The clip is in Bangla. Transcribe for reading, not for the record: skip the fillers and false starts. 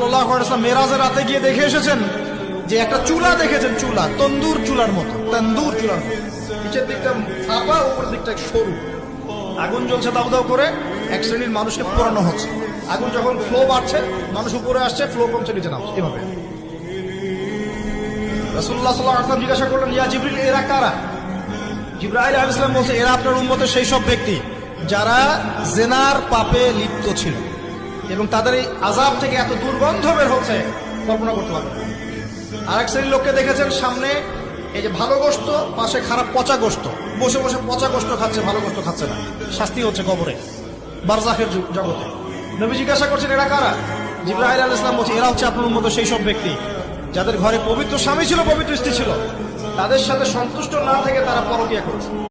সাল্লাল্লাহু আলাইহি ওয়াসাল্লাম মেরাজের রাতে গিয়ে দেখে এসেছেন যে একটা চুলা দেখেছেন, চুলা তন্দুর চুলার মতো, তন্দুর চুলার মতো, নিচের দিকটা ফাঁপা, উপরের দিকটা সরু, আগুন জ্বলছে দাউ দাউ করে, এক শ্রেণীর মানুষকে পোড়ানো হচ্ছে। আগুন যখন ফ্লো বাড়ছে, মানুষ উপরে আসছে, ফ্লো কমছে, নিচে নামছে, এভাবে। রাসূলুল্লাহ সাল্লাল্লাহু আলাইহি ওয়াসাল্লাম জিজ্ঞাসা করলেন, ইয়া জিবরিল, এরা কারা? জিবরাইল আলাইহিস সালাম বলছে, এরা আপনার উম্মতের সেই সব ব্যক্তি যারা জেনার পাপে লিপ্ত ছিল এবং তাদের এই আযাব থেকে এত দুর্গন্ধ বের হচ্ছে কল্পনা করতে পারবেন না। আরেক শ্রেণীর লোককে দেখেছেন, সামনে এই যে ভালো গোশত, পাশে খারাপ পচা গোশত, বসে বসে পচা গোশত খাচ্ছে, ভালো গোশত খাচ্ছে না, শাস্তি হচ্ছে কবরে, বারজাখের জগতে। নবী জিজ্ঞাসা করছেন, এরা কারা? জিবরাইল আলাইহিস সালাম বলছে, এরা হচ্ছে আপনার উম্মতের সেই সব ব্যক্তি যাদের ঘরে পবিত্র স্বামী ছিল, পবিত্র স্ত্রী ছিল, তাদের সাথে সন্তুষ্ট না থেকে তারা পরকীয়া করেছে।